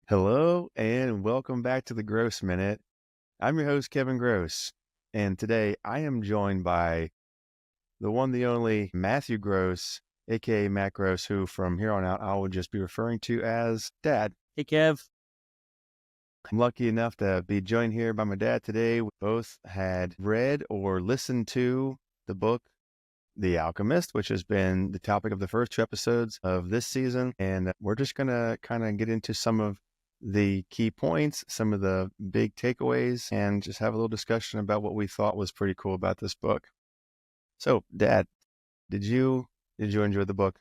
Hello and welcome back to the Gross Minute. I'm your host, Kevin Gross, and today I am joined by the one, the only Matthew Gross, aka Matt Gross, who from here on out I will just be referring to as Dad. Hey, Kev. I'm lucky enough to be joined here by my dad today. We both had read or listened to the book, The Alchemist, which has been the topic of the first two episodes of this season. And we're just going to kind of get into some of the key points, some of the big takeaways, and just have a little discussion about what we thought was pretty cool about this book. So, Dad, did you enjoy the book?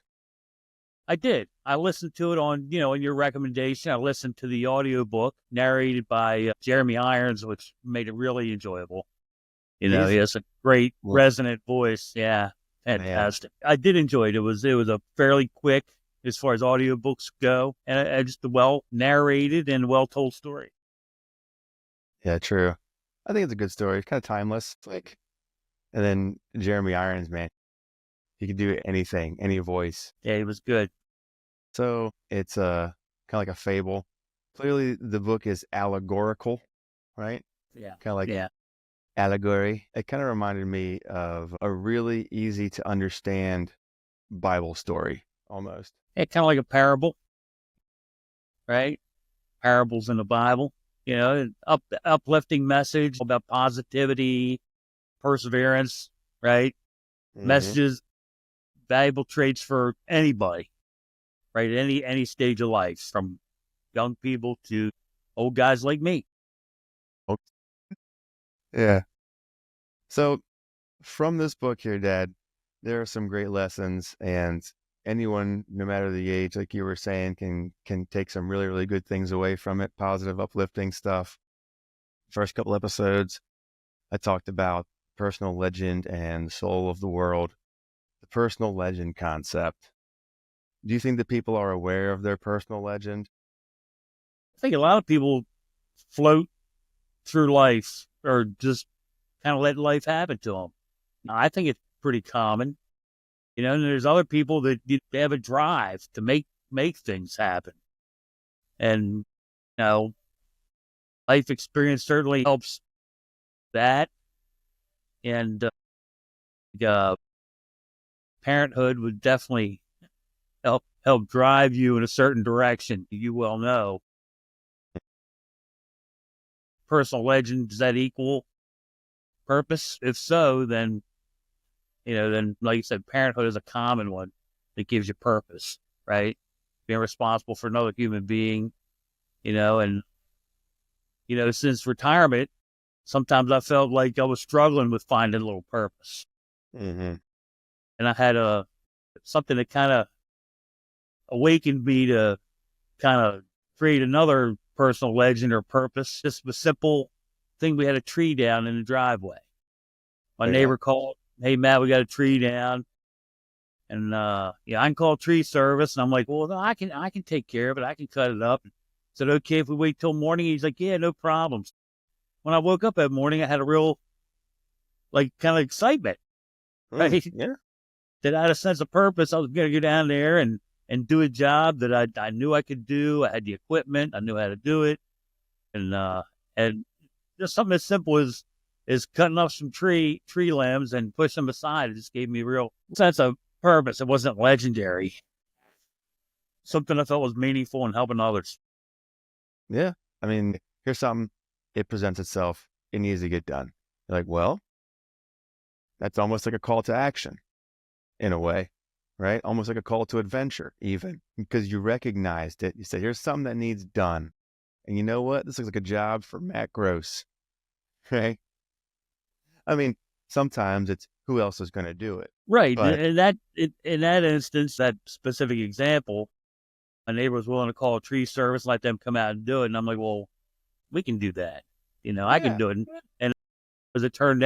I did. I listened to it on your recommendation. I listened to the audiobook narrated by Jeremy Irons, which made it really enjoyable. He has a great resonant voice. Yeah, fantastic. Man. I did enjoy it. It was a fairly quick, as far as audiobooks go, and just a well narrated and well told story. Yeah, true. I think it's a good story. It's kind of timeless. And then Jeremy Irons, man, he could do anything, any voice. Yeah, he was good. So it's kind of like a fable. Clearly, the book is allegorical, right? Yeah. Kind of like allegory. It kind of reminded me of a really easy to understand Bible story, almost. Yeah, kind of like a parable, right? Parables in the Bible, uplifting message about positivity, perseverance, right? Mm-hmm. Messages, valuable traits for anybody, right? Any stage of life, from young people to old guys like me. Yeah. So from this book here, Dad, there are some great lessons, and anyone, no matter the age, like you were saying, can take some really, really good things away from it, positive, uplifting stuff. First couple episodes, I talked about personal legend and soul of the world, the personal legend concept. Do you think that people are aware of their personal legend? I think a lot of people float through life or just kind of let life happen to them. I think it's pretty common. And there's other people that they have a drive to make things happen. And, life experience certainly helps that. And parenthood would definitely help drive you in a certain direction. You well know. Personal legend, does that equal purpose? If so, then like you said, parenthood is a common one that gives you purpose, right? Being responsible for another human being, and since retirement, sometimes I felt like I was struggling with finding a little purpose. Mm-hmm. And I had something that kind of awakened me to kind of create another personal legend or purpose. Just a simple thing. We had a tree down in the driveway. My neighbor called, "Hey, Matt, we got a tree down." And I can call tree service. And I'm like, "Well, no, I can take care of it. I can cut it up." Said, "Okay, if we wait till morning." He's like, "Yeah, no problems." When I woke up that morning, I had a real, kind of excitement. Right? Yeah. That I had a sense of purpose. I was going to go down there and do a job that I knew I could do. I had the equipment. I knew how to do it. And just something as simple as cutting off some tree limbs and pushing them aside. It just gave me a real sense of purpose. It wasn't legendary. Something I thought was meaningful and helping others. Yeah. I mean, here's something. It presents itself. It needs to get done. You're like, well, that's almost like a call to action in a way, right? Almost like a call to adventure, even, because you recognized it. You said, here's something that needs done. And you know what? This looks like a job for Matt Gross, right? I mean, sometimes it's who else is going to do it. Right. But in that instance, that specific example, my neighbor was willing to call a tree service, let them come out and do it. And I'm like, well, we can do that. I can do it. And as it turned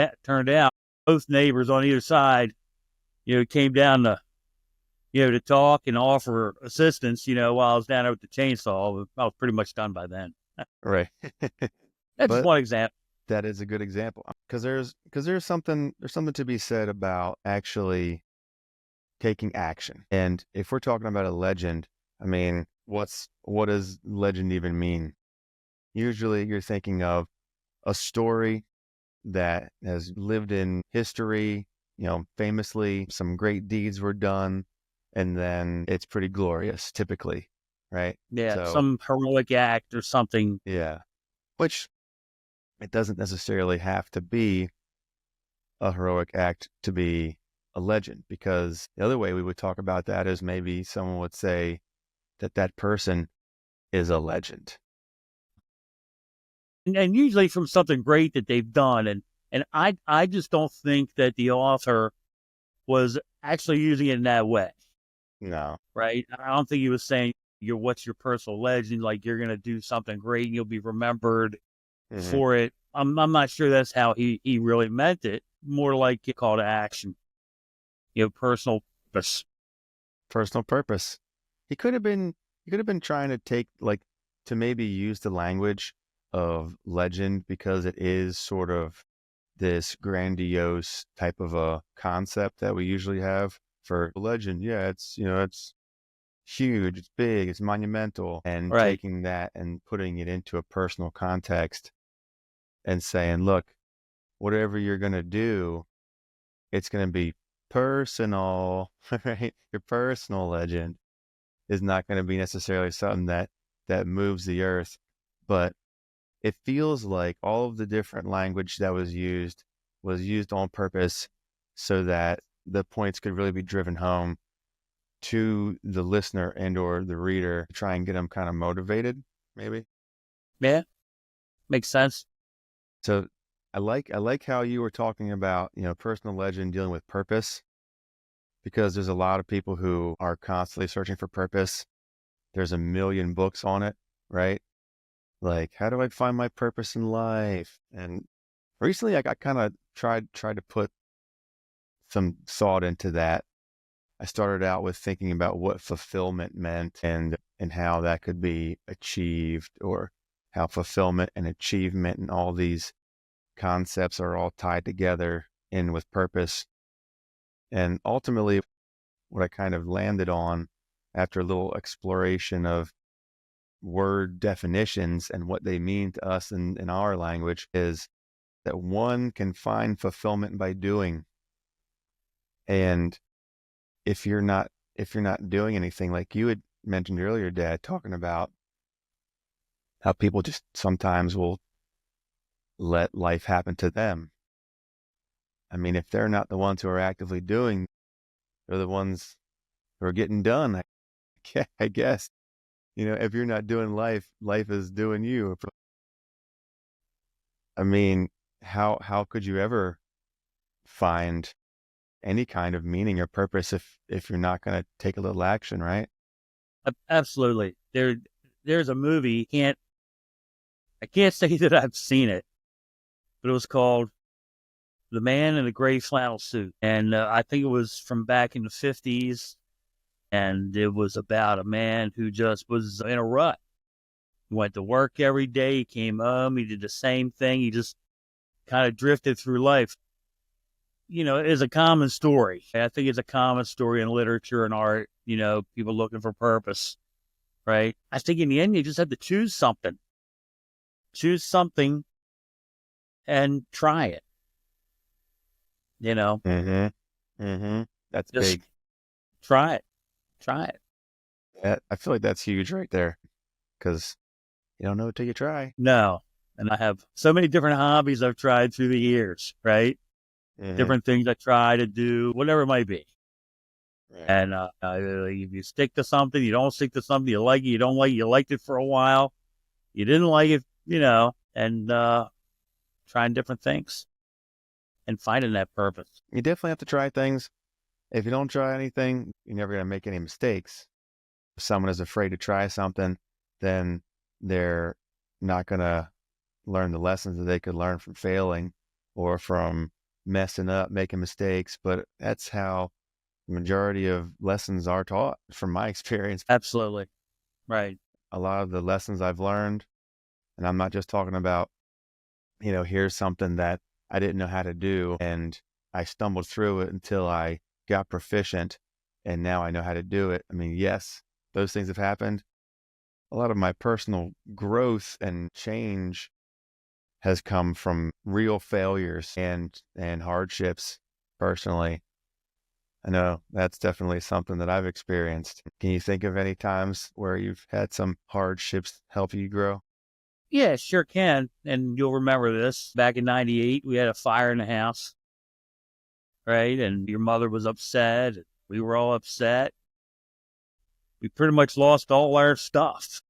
out, both neighbors on either side, came down to talk and offer assistance, while I was down there with the chainsaw. I was pretty much done by then. Right. That's just one example. That is a good example, because there's something to be said about actually taking action. And if we're talking about a legend, I mean, what does legend even mean? Usually you're thinking of a story that has lived in history, famously some great deeds were done, and then it's pretty glorious typically, right? Yeah, So, some heroic act or something. yeah, which it doesn't necessarily have to be a heroic act to be a legend, because the other way we would talk about that is maybe someone would say that that person is a legend. And usually from something great that they've done. And I just don't think that the author was actually using it in that way, No. right? I don't think he was saying what's your personal legend, like you're gonna do something great and you'll be remembered Hmm. for it. I'm not sure that's how he really meant it. More like a call to action, personal purpose. Personal purpose. He could have been trying to take like to maybe use the language of legend because it is sort of this grandiose type of a concept that we usually have for legend. Yeah, it's huge, it's big, it's monumental, and Right. taking that and putting it into a personal context and saying, look, whatever you're going to do, it's going to be personal, right? Your personal legend is not going to be necessarily something that moves the earth, but it feels like all of the different language that was used on purpose so that the points could really be driven home to the listener and or the reader to try and get them kind of motivated, maybe. Yeah, makes sense. So I like how you were talking about, personal legend dealing with purpose, because there's a lot of people who are constantly searching for purpose. There's a million books on it, right? Like, how do I find my purpose in life? And recently I kind of tried to put some thought into that. I started out with thinking about what fulfillment meant and how that could be achieved, or how fulfillment and achievement and all these concepts are all tied together in with purpose. And ultimately what I kind of landed on after a little exploration of word definitions and what they mean to us in our language is that one can find fulfillment by doing. And if you're not doing anything, like you had mentioned earlier, Dad, talking about how people just sometimes will let life happen to them. I mean, if they're not the ones who are actively doing, they're the ones who are getting done. I guess, if you're not doing life, life is doing you. I mean, how could you ever find any kind of meaning or purpose if you're not going to take a little action, right? Absolutely. There's a movie. I can't say that I've seen it, but it was called The Man in the Gray Flannel Suit, and I think it was from back in the '50s, and it was about a man who just was in a rut. He went to work every day. He came home. He did the same thing. He just kind of drifted through life. It's a common story. I think it's a common story in literature and art. People looking for purpose, right? I think in the end, you just have to choose something and try it, you know, Mm-hmm. Mm-hmm. That's just big. try it, try it. Yeah, I feel like that's huge right there, because you don't know until you try. No. And I have so many different hobbies I've tried through the years, right? Mm-hmm. Different things I try to do, whatever it might be. Right. And if you stick to something, you don't stick to something, you like it, you don't like it, you liked it for a while, you didn't like it, and trying different things and finding that purpose. You definitely have to try things. If you don't try anything, you're never going to make any mistakes. If someone is afraid to try something, then they're not going to learn the lessons that they could learn from failing or from messing up, making mistakes. But that's how the majority of lessons are taught, from my experience. Absolutely. Right. A lot of the lessons I've learned, and I'm not just talking about, here's something that I didn't know how to do and I stumbled through it until I got proficient and now I know how to do it. I mean, yes, those things have happened, a lot of my personal growth and change has come from real failures and hardships personally. I know that's definitely something that I've experienced. Can you think of any times where you've had some hardships help you grow? Yeah, sure can. And you'll remember this. Back in 98, we had a fire in the house, right? And your mother was upset. We were all upset. We pretty much lost all our stuff,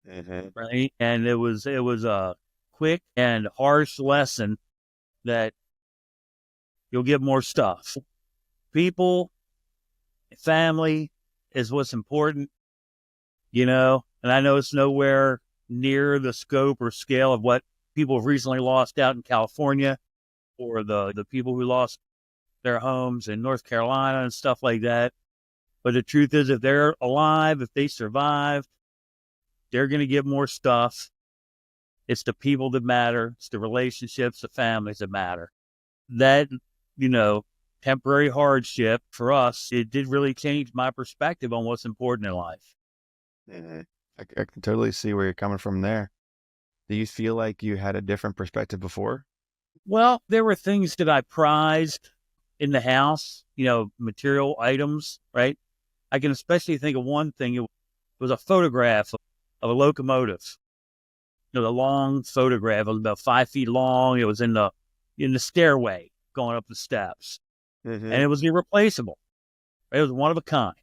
Hmm. right? And it was a quick and harsh lesson that you'll get more stuff. People, family is what's important, and I know it's nowhere near the scope or scale of what people have recently lost out in California, or the people who lost their homes in North Carolina and stuff like that. But the truth is, if they're alive, if they survive, they're going to get more stuff. It's the people that matter. It's the relationships, the families that matter. That, you know, temporary hardship for us, it did really change my perspective on what's important in life. Hmm. I can totally see where you're coming from there. Do you feel like you had a different perspective before? Well, there were things that I prized in the house, material items, right? I can especially think of one thing. It was a photograph of a locomotive. The long photograph. It was about 5 feet long. It was in the stairway going up the steps, and Hmm. it was irreplaceable. Right? It was one of a kind.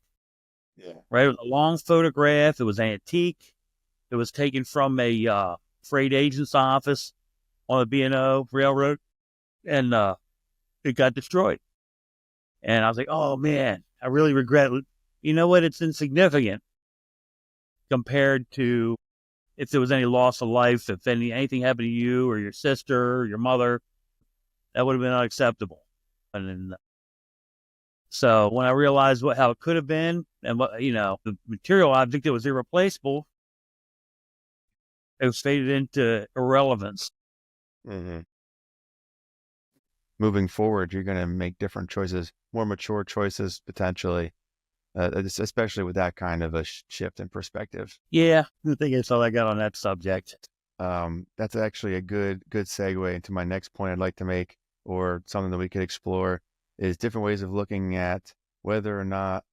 Yeah. Right? It was a long photograph. It was antique. It was taken from a freight agent's office on the B&O Railroad, and it got destroyed. And I was like, oh man, I really regret it. You know what? It's insignificant compared to if there was any loss of life, if anything happened to you or your sister or your mother, that would have been unacceptable. And then, so when I realized how it could have been and the material object that was irreplaceable, it was faded into irrelevance. Hmm. Moving forward, you're going to make different choices, more mature choices potentially, especially with that kind of a shift in perspective. Yeah, I think that's all I got on that subject. That's actually a good segue into my next point I'd like to make, or something that we could explore, is different ways of looking at whether or not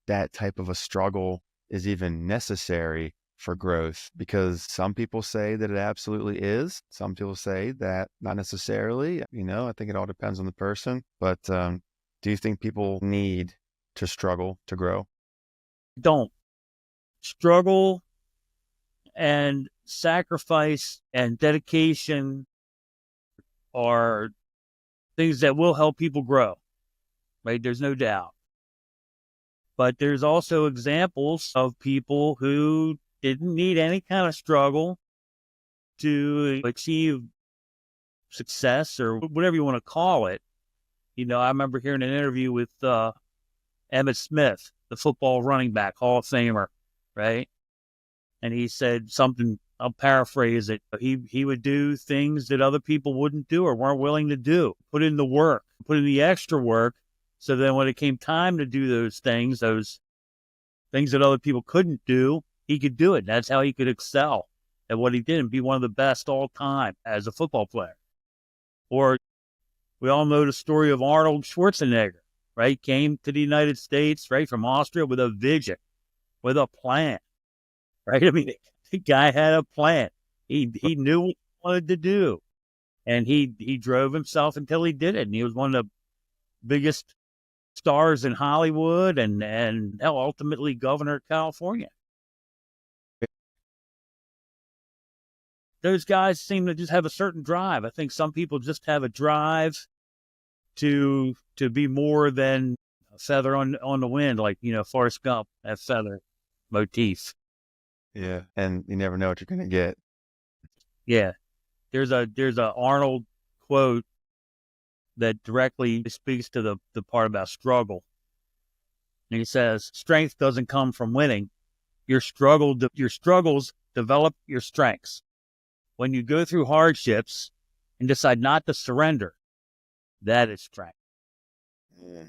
that type of a struggle is even necessary for growth. Because some people say that it absolutely is. Some people say that not necessarily. I think it all depends on the person. But do you think people need to struggle to grow? Don't struggle and sacrifice and dedication are things that will help people grow, right? There's no doubt. But there's also examples of people who didn't need any kind of struggle to achieve success or whatever you want to call it. I remember hearing an interview with Emmitt Smith, the football running back, Hall of Famer, right? And he said something, I'll paraphrase it. He would do things that other people wouldn't do or weren't willing to do, put in the work, put in the extra work. So then when it came time to do those things that other people couldn't do, he could do it. That's how he could excel at what he did and be one of the best all time as a football player. Or we all know the story of Arnold Schwarzenegger, right? Came to the United States, right, from Austria with a vision, with a plan, right? I mean, the guy had a plan. He knew what he wanted to do, and he drove himself until he did it. And he was one of the biggest stars in Hollywood, and hell, ultimately governor of California. Those guys seem to just have a certain drive. I think some people just have a drive to be more than a feather on the wind, like Forrest Gump, that feather motif. Yeah. And you never know what you're going to get. Yeah, there's a Arnold quote that directly speaks to the part about struggle. And he says, "Strength doesn't come from winning. Your struggles develop your strengths. When you go through hardships and decide not to surrender, that is strength." Yeah.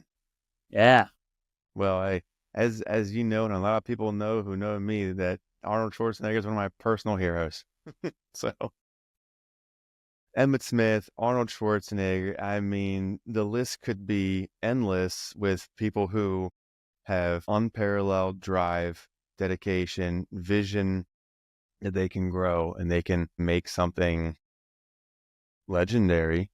Yeah. Well, as you know, and a lot of people know who know me, that Arnold Schwarzenegger is one of my personal heroes. So Emmett Smith, Arnold Schwarzenegger, I mean, the list could be endless with people who have unparalleled drive, dedication, vision that they can grow and they can make something legendary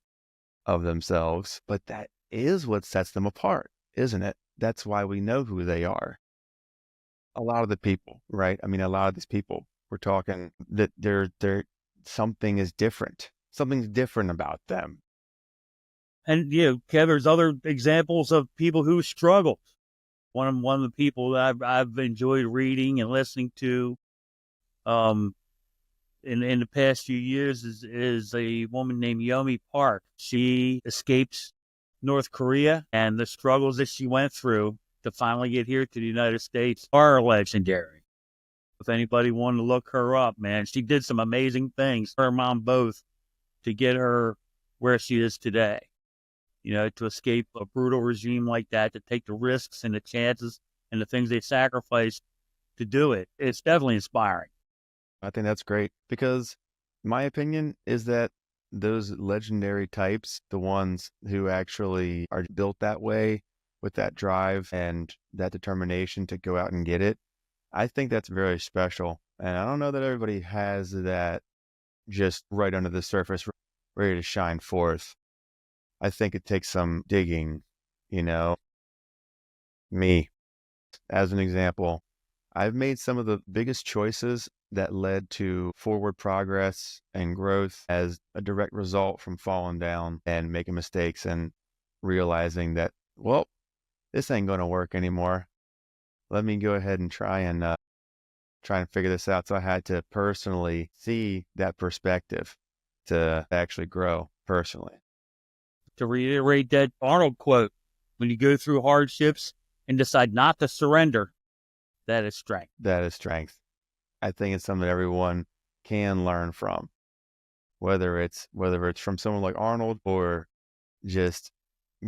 of themselves. But that is what sets them apart, isn't it? That's why we know who they are. A lot of the people, right? I mean, a lot of these people, we're talking that they're something is different. Something's different about them. And Kev, there's other examples of people who struggled. One of the people that I've enjoyed reading and listening to, in the past few years is a woman named Yomi Park. She escaped North Korea, and the struggles that she went through to finally get here to the United States are legendary. If anybody wanted to look her up, man, she did some amazing things, her and mom both, to get her where she is today. To escape a brutal regime like that, to take the risks and the chances and the things they sacrificed to do it. It's definitely inspiring. I think that's great because my opinion is that those legendary types, the ones who actually are built that way with that drive and that determination to go out and get it, I think that's very special. And I don't know that everybody has that just right under the surface, ready to shine forth. I think it takes some digging, you know. Me, as an example, I've made some of the biggest choices that led to forward progress and growth as a direct result from falling down and making mistakes and realizing that, well, this ain't going to work anymore. Let me go ahead and try and figure this out. So I had to personally see that perspective to actually grow personally. To reiterate that Arnold quote, when you go through hardships and decide not to surrender, that is strength. That is strength. I think it's something that everyone can learn from, whether it's from someone like Arnold or just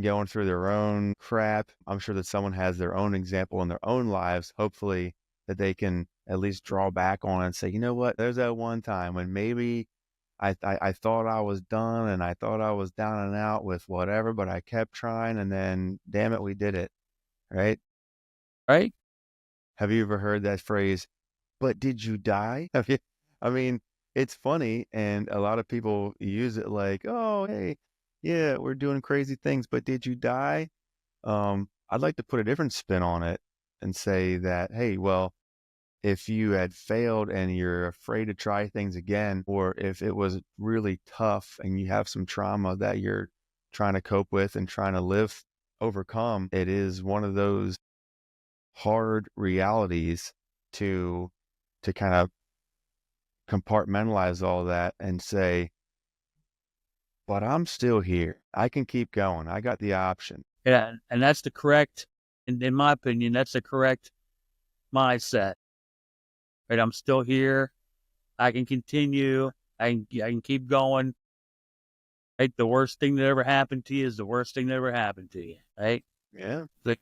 going through their own crap. I'm sure that someone has their own example in their own lives, hopefully that they can at least draw back on and say, you know what, there's that one time when maybe I thought I was done and I thought I was down and out with whatever, but I kept trying and then damn it, we did it. Right? Right? Have you ever heard that phrase, but did you die? Have you? I mean, it's funny and a lot of people use it like, oh, hey, yeah, we're doing crazy things, but did you die? I'd like to put a different spin on it and say that, hey, well, if you had failed and you're afraid to try things again, or if it was really tough and you have some trauma that you're trying to cope with and trying to overcome, it is one of those hard realities to kind of compartmentalize all that and say, but I'm still here. I can keep going. I got the option. Yeah, and that's the correct, in my opinion, that's the correct mindset. Right? I'm still here. I can continue. I can keep going. Right? The worst thing that ever happened to you is the worst thing that ever happened to you. Right? Yeah. Like,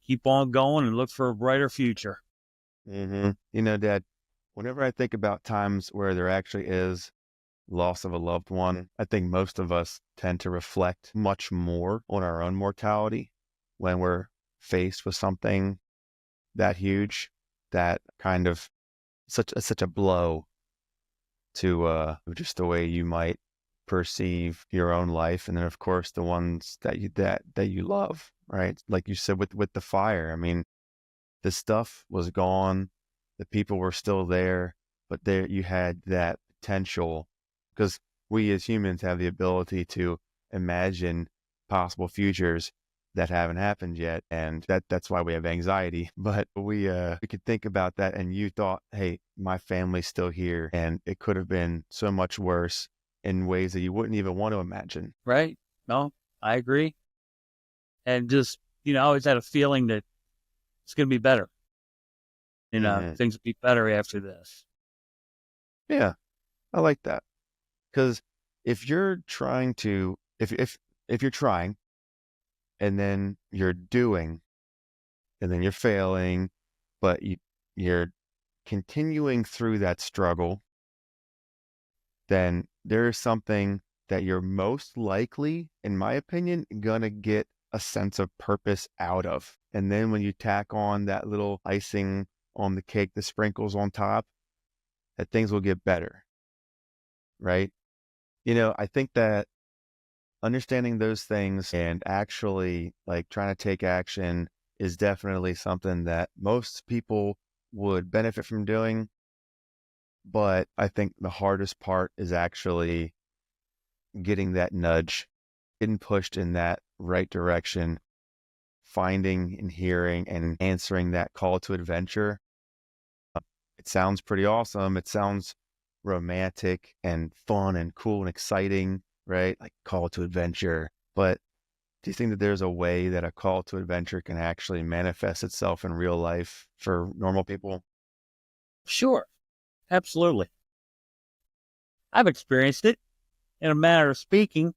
keep on going and look for a brighter future. You know, Dad, whenever I think about times where there actually is loss of a loved one, I think most of us tend to reflect much more on our own mortality when we're faced with something that huge, that kind of such a blow to just the way you might perceive your own life, and then of course the ones that you love, right? Like you said with the fire. I mean, the stuff was gone, the people were still there, but there you had that potential because we as humans have the ability to imagine possible futures that haven't happened yet, and that's why we have anxiety. But we could think about that, and you thought, hey, my family's still here, and it could have been so much worse in ways that you wouldn't even want to imagine. Right? No, I agree. And just, I always had a feeling that it's going to be better. Hmm. Things will be better after this. Yeah, I like that because if you're trying to, if you're trying and then you're doing and then you're failing, but you're continuing through that struggle, then there's something that you're most likely, in my opinion, gonna get a sense of purpose out of. And then when you tack on that little icing on the cake, the sprinkles on top, that things will get better, right? I think that understanding those things and actually like trying to take action is definitely something that most people would benefit from doing. But I think the hardest part is actually getting that nudge, getting pushed in that right direction, finding and hearing and answering that call to adventure. It sounds pretty awesome. It sounds romantic and fun and cool and exciting, right? Like call to adventure. But do you think that there's a way that a call to adventure can actually manifest itself in real life for normal people? Sure. Absolutely. I've experienced it in a manner of speaking,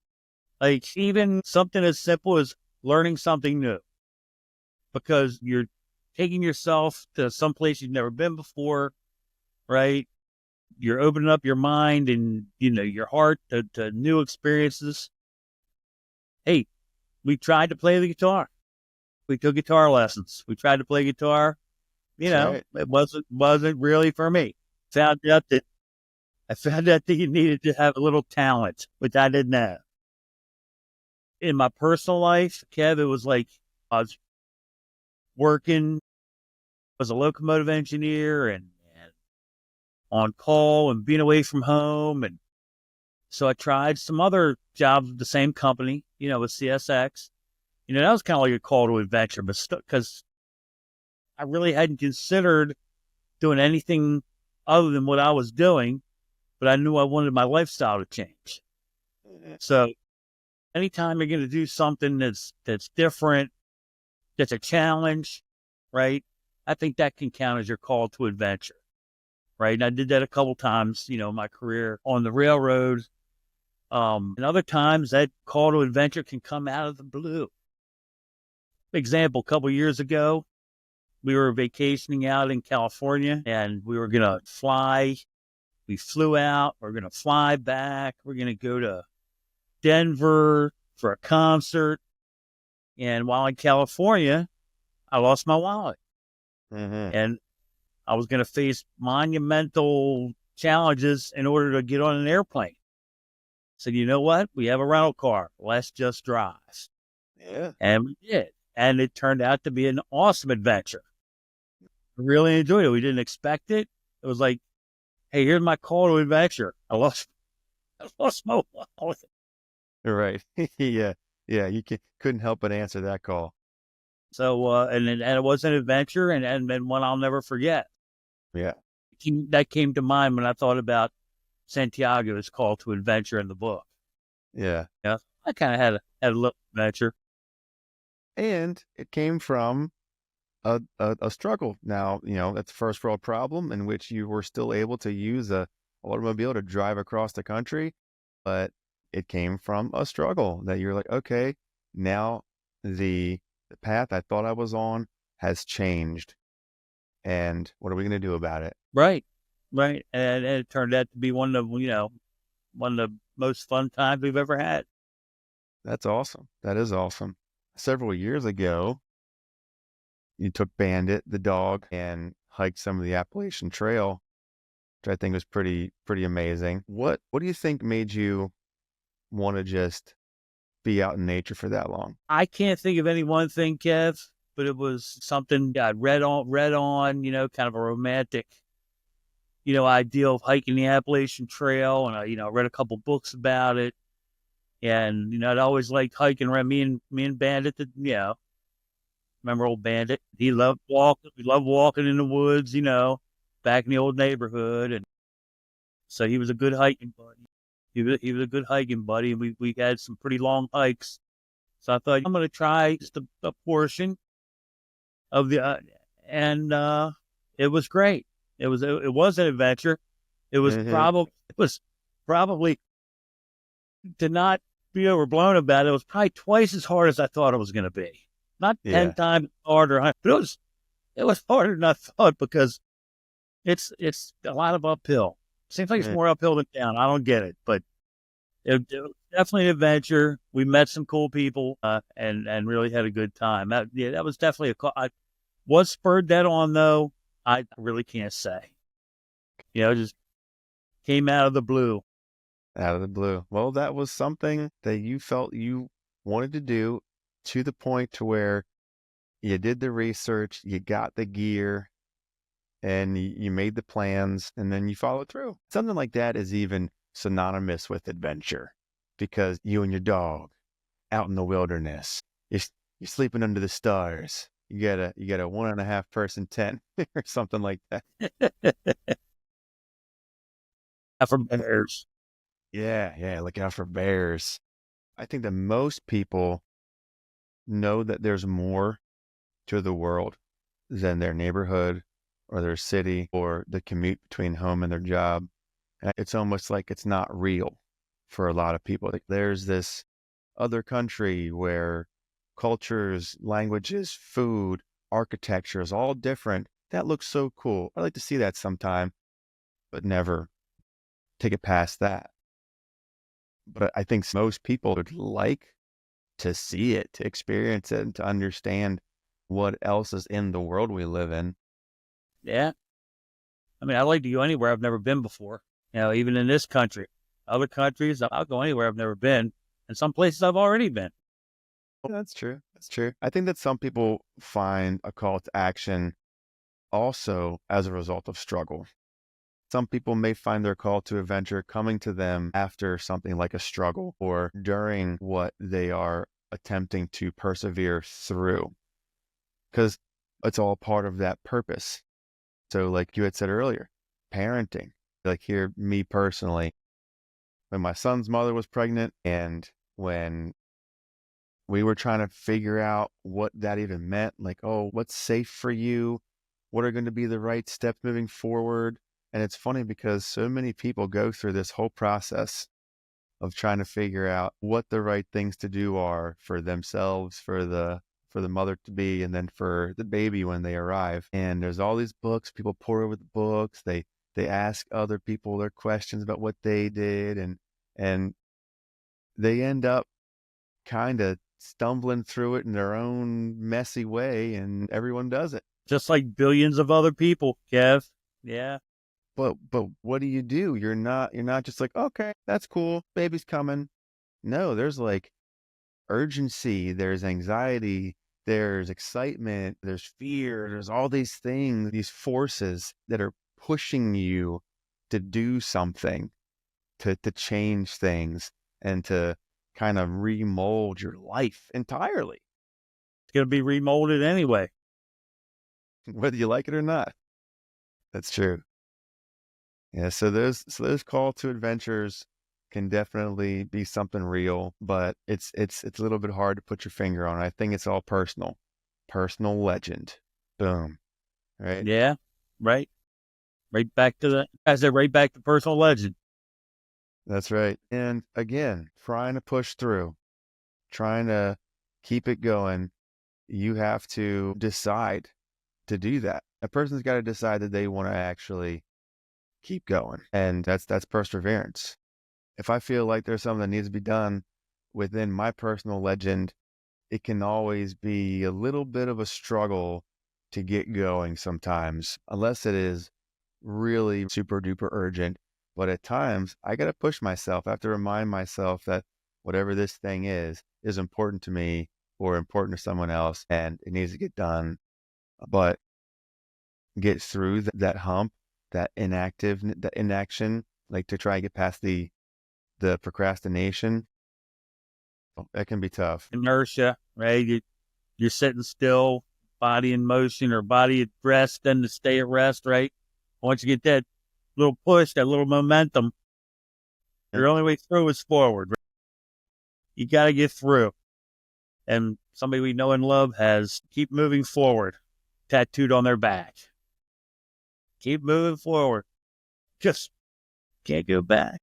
like even something as simple as learning something new because you're taking yourself to some place you've never been before, right? You're opening up your mind and, your heart to new experiences. Hey, we tried to play the guitar. We took guitar lessons. We tried to play guitar. That's right. It wasn't really for me. I found out that you needed to have a little talent, which I didn't have. In my personal life, Kev, it was like I was working as a locomotive engineer and on call and being away from home. And so I tried some other jobs with the same company, with CSX. That was kind of like a call to adventure, but because I really hadn't considered doing anything other than what I was doing, but I knew I wanted my lifestyle to change. So anytime you're going to do something that's different, that's a challenge, right? I think that can count as your call to adventure, right? And I did that a couple times, in my career on the railroad. And other times that call to adventure can come out of the blue. Example, a couple years ago, we were vacationing out in California and we were going to fly. We flew out. We're going to fly back. We're going to go to Denver for a concert. And while in California, I lost my wallet. Mm-hmm. And I was going to face monumental challenges in order to get on an airplane. So you know what? We have a rental car. Let's just drive. Yeah. And we did. And it turned out to be an awesome adventure. I really enjoyed it. We didn't expect it. It was like, hey, here's my call to adventure. I lost my wallet. Right. Yeah. Yeah. You couldn't help but answer that call. So, and it was an adventure and one I'll never forget. Yeah. That came to mind when I thought about Santiago's call to adventure in the book. Yeah. Yeah. I kind of had a little adventure. And it came from a struggle. Now, that's a first world problem in which you were still able to use a automobile to drive across the country, but it came from a struggle that you're like, okay, now the path I thought I was on has changed. And what are we going to do about it? Right. Right. And it turned out to be one of the most fun times we've ever had. That's awesome. That is awesome. Several years ago, you took Bandit, the dog, and hiked some of the Appalachian Trail, which I think was pretty amazing. What do you think made you want to just be out in nature for that long? I can't think of any one thing, Kev, but it was something I'd read on, kind of a romantic, idea of hiking the Appalachian Trail. And I read a couple books about it. And, I'd always liked hiking around me and Bandit, remember old Bandit? He loved walking. We loved walking in the woods, back in the old neighborhood. And so he was a good hiking buddy. He was a good hiking buddy. And we had some pretty long hikes. So I thought, I'm going to try just a portion of and it was great. It was an adventure. It was probably to not be overblown about it. It was probably twice as hard as I thought it was going to be. Not 10 times harder, but it was harder than I thought because It's a lot of uphill. Seems like it's Yeah. more uphill than down. I don't get it, but it was definitely an adventure. We met some cool people, and really had a good time. That was definitely what spurred that on though. I really can't say. Just came out of the blue. Out of the blue. Well, that was something that you felt you wanted to do to the point to where you did the research, you got the gear, and you made the plans, and then you followed through. Something like that is even synonymous with adventure because you and your dog out in the wilderness, you're, you're sleeping under the stars. You got a 1.5 person tent or something like that. From bears. Yeah, yeah. Look out for bears. I think that most people know that there's more to the world than their neighborhood or their city or the commute between home and their job. And it's almost like it's not real for a lot of people. Like there's this other country where cultures, languages, food, architecture is all different. That looks so cool. I'd like to see that sometime, but never take it past that. But I think most people would like to see it, to experience it, and to understand what else is in the world we live in. Yeah. I mean, I'd like to go anywhere I've never been before. Even in this country, other countries, I'll go anywhere I've never been, and some places I've already been. That's true. That's true. I think that some people find a call to action also as a result of struggle. Some people may find their call to adventure coming to them after something like a struggle or during what they are attempting to persevere through, because it's all part of that purpose. So, like you had said earlier, parenting, like here, me personally, when my son's mother was pregnant and when we were trying to figure out what that even meant, like, oh, what's safe for you? What are going to be the right steps moving forward? And it's funny because so many people go through this whole process of trying to figure out what the right things to do are for themselves, for the mother to be, and then for the baby when they arrive. And there's all these books, people pour over the books, they ask other people their questions about what they did, and they end up kind of stumbling through it in their own messy way, and everyone does it. Just like billions of other people, Kev. Yeah. But what do? You're not just like, okay, that's cool, baby's coming. No, there's like urgency, there's anxiety, there's excitement, there's fear, there's all these things, these forces that are pushing you to do something, to change things, and to kind of remold your life entirely, It's going to be remolded anyway. whether you like it or not. That's true. Yeah, so those call to adventures can definitely be something real, but it's a little bit hard to put your finger on. I think it's all personal. Personal legend. Boom. Right? Yeah. Right. Right back to I said, right back to personal legend. That's right. And again, trying to push through, trying to keep it going, you have to decide to do that. A person's got to decide that they want to actually keep going. And that's perseverance. If I feel like there's something that needs to be done within my personal legend, it can always be a little bit of a struggle to get going sometimes, unless it is really super duper urgent. But at times, I got to push myself. I have to remind myself that whatever this thing is important to me or important to someone else, and it needs to get done. But get through that hump, that inaction, like to try and get past the procrastination. That can be tough. Inertia, right? You're sitting still, body in motion or body at rest, then to stay at rest, right? Once you get that little push, that little momentum, your only way through is forward. Right? You got to get through. And somebody we know and love has keep moving forward tattooed on their back. Keep moving forward. Just can't go back.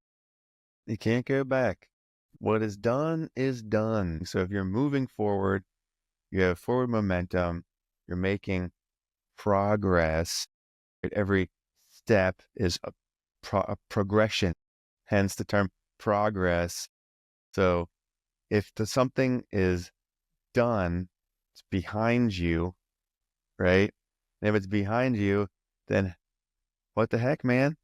You can't go back. What is done is done. So if you're moving forward, you have forward momentum, you're making progress. Every step is a progression, hence the term progress. So if something is done, it's behind you, right? And if it's behind you, then what the heck, man?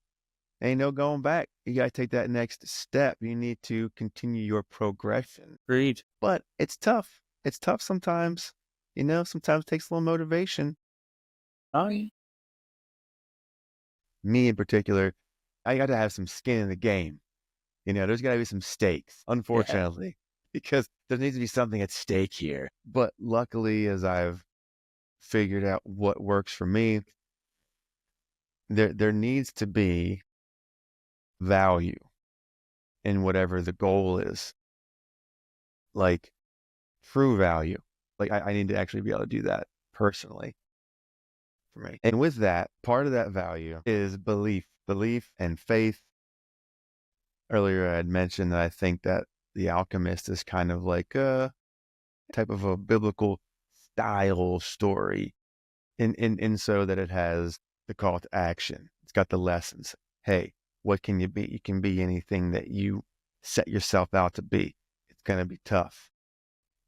Ain't no going back. You got to take that next step. You need to continue your progression. Agreed. But it's tough. It's tough sometimes. Sometimes it takes a little motivation. Oh, yeah. Me in particular, I got to have some skin in the game. There's got to be some stakes, Yeah. unfortunately, because there needs to be something at stake here. But luckily, as I've figured out what works for me, there needs to be value in whatever the goal is, like true value. Like I need to actually be able to do that personally for me. And with that, part of that value is belief and faith. Earlier, I had mentioned that I think that The Alchemist is kind of like a type of a biblical style story in so that it has the call to action. It's got the lessons. Hey, what can you be? You can be anything that you set yourself out to be. It's going to be tough.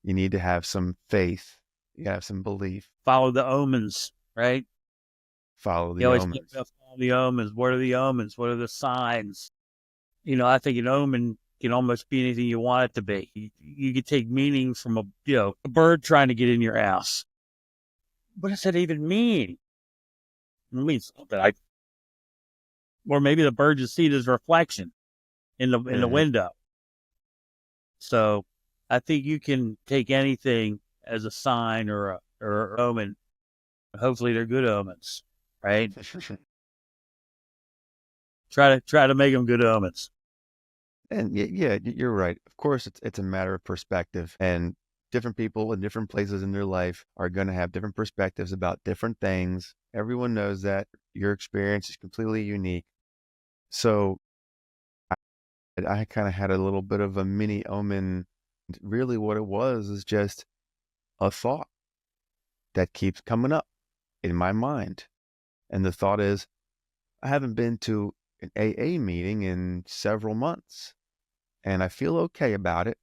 You need to have some faith. You have some belief. Follow the omens, right? Follow You the always talk omens. about follow the omens. What are the omens? What are the signs? I think an omen can almost be anything you want it to be. You could take meaning from a bird trying to get in your house. What does that even mean? It means something. Or maybe the bird just sees his reflection in the Mm-hmm. window. So I think you can take anything as a sign or an omen. Hopefully they're good omens, right? Try to make them good omens. And yeah, you're right. Of course, it's a matter of perspective, and different people in different places in their life are going to have different perspectives about different things. Everyone knows that your experience is completely unique. So I kind of had a little bit of a mini omen. Really, what it was is just a thought that keeps coming up in my mind. And the thought is, I haven't been to an AA meeting in several months, and I feel okay about it,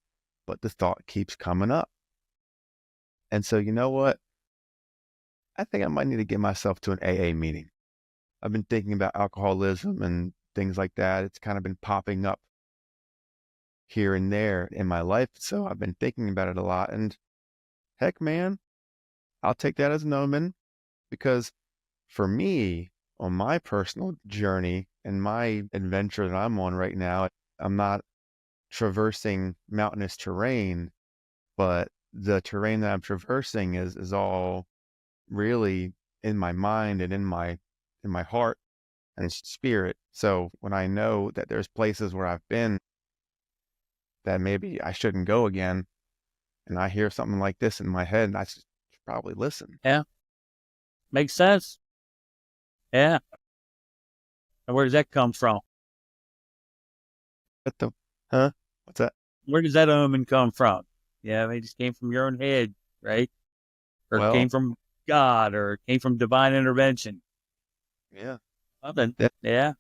but the thought keeps coming up. And so, you know what? I think I might need to get myself to an AA meeting. I've been thinking about alcoholism and things like that. It's kind of been popping up here and there in my life. So I've been thinking about it a lot. And heck, man, I'll take that as an omen, because for me, on my personal journey and my adventure that I'm on right now, I'm not traversing mountainous terrain, but the terrain that I'm traversing is all really in my mind and in my heart and spirit. So when I know that there's places where I've been that maybe I shouldn't go again, and I hear something like this in my head, I should probably listen. Yeah, makes sense. Yeah. And where does that come from? What the, huh? What's that? Where does that omen come from? Yeah, it just came from your own head, right? Or it came Well, from God, or it came from divine intervention. yeah, Something. that Yeah.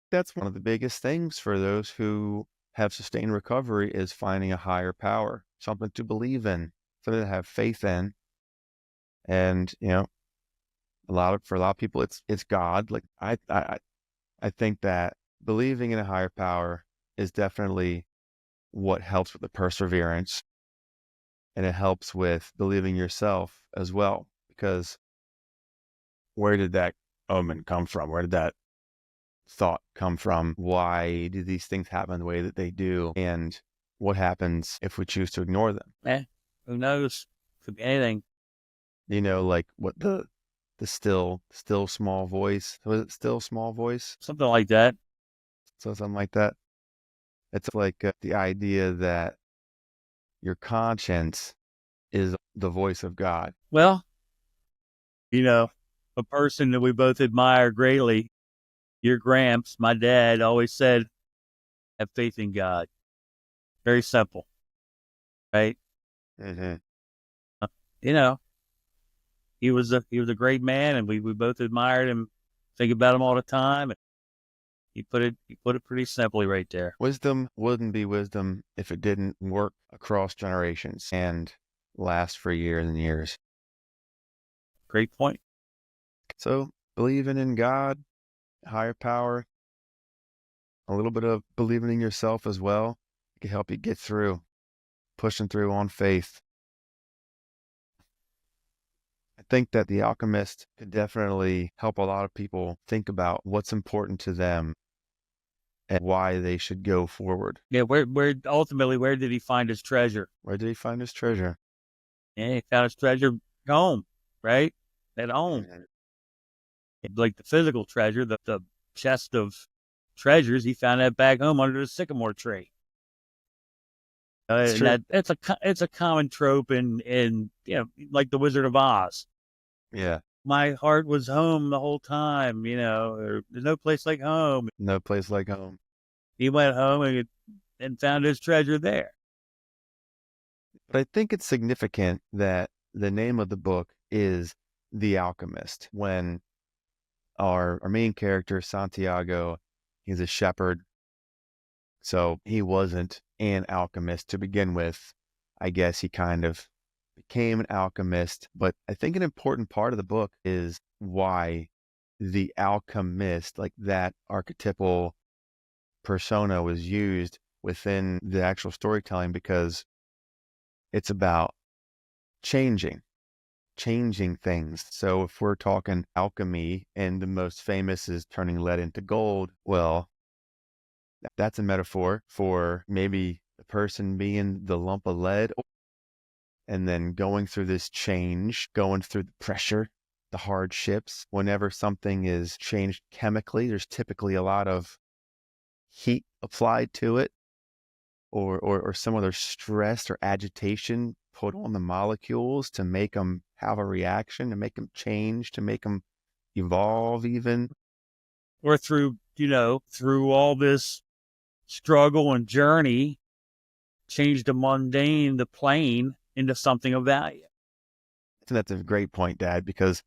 that's one of the biggest things for those who have sustained recovery is finding a higher power, something to believe in, something to have faith in. And for a lot of people, it's God. Like I think that believing in a higher power is definitely what helps with the perseverance, and it helps with believing yourself as well. Because where did that omen come from? Where did that thought come from? Why do these things happen the way that they do? And what happens if we choose to ignore them? Yeah. Who knows? Could be anything. Like what the still small voice. Was it still small voice? Something like that. So something like that. It's like the idea that your conscience is the voice of God. Well, you know, a person that we both admire greatly, your Gramps, my dad, always said, have faith in God. Very simple, right? Mm-hmm. Uh, You know, he was a great man, and we both admired him Think about them all the time. And you put it pretty simply right there. Wisdom wouldn't be wisdom if it didn't work across generations and last for years and years. Great point. So believing in God, higher power, a little bit of believing in yourself as well, can help you get through, pushing through on faith. I think that The Alchemist could definitely help a lot of people think about what's important to them and why they should go forward. Yeah, where ultimately, where did he find his treasure? Where did he find his treasure? Yeah, he found his treasure home, right? At home. Mhm. Like the physical treasure, the chest of treasures, he found that back home under the sycamore tree. It's And true. it's a common trope in like the Wizard of Oz. Yeah. My heart was home the whole time, or there's no place like home. No place like home. He went home and found his treasure there. But I think it's significant that the name of the book is The Alchemist. When our main character, Santiago, he's a shepherd. So he wasn't an alchemist to begin with. I guess he kind of became an alchemist. But I think an important part of the book is why the alchemist, like that archetypal persona, was used within the actual storytelling, because it's about changing things. So if we're talking alchemy and the most famous is turning lead into gold, well, that's a metaphor for maybe the person being the lump of lead and then going through this change, going through the pressure, the hardships. Whenever something is changed chemically, there's typically a lot of heat applied to it, or some other stress or agitation put on the molecules to make them have a reaction, to make them change, to make them evolve even. Or through all this struggle and journey, change the mundane, the plain, into something of value. And that's a great point, Dad, because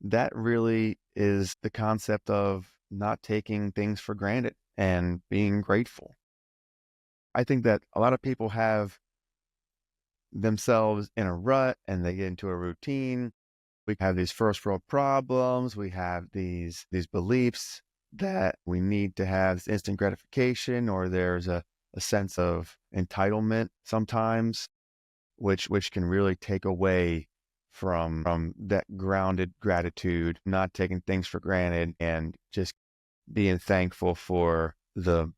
that really is the concept of not taking things for granted and being grateful. I think that a lot of people have themselves in a rut and they get into a routine. We have these first world problems. We have these beliefs that we need to have this instant gratification, or there's a sense of entitlement sometimes, which can really take away from that grounded gratitude, not taking things for granted, and just being thankful for the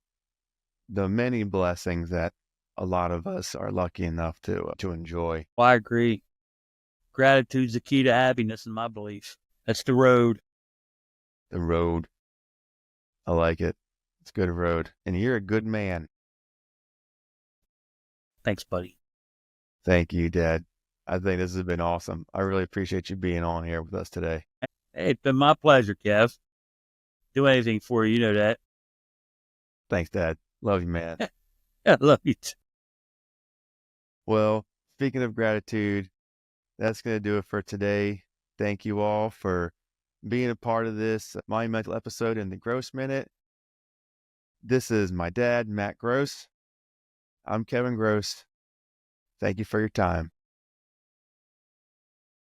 many blessings that a lot of us are lucky enough to enjoy. Well, I agree. Gratitude's the key to happiness, in my belief. That's the road. The road. I like it. It's a good road. And you're a good man. Thanks, buddy. Thank you, Dad. I think this has been awesome. I really appreciate you being on here with us today. Hey, it's been my pleasure, Kev. Do anything for you, you know that. Thanks, Dad. Love you, man. I love you too. Well, speaking of gratitude, that's going to do it for today. Thank you all for being a part of this monumental episode in the Gross Minute. This is my dad, Matt Gross. I'm Kevin Gross. Thank you for your time.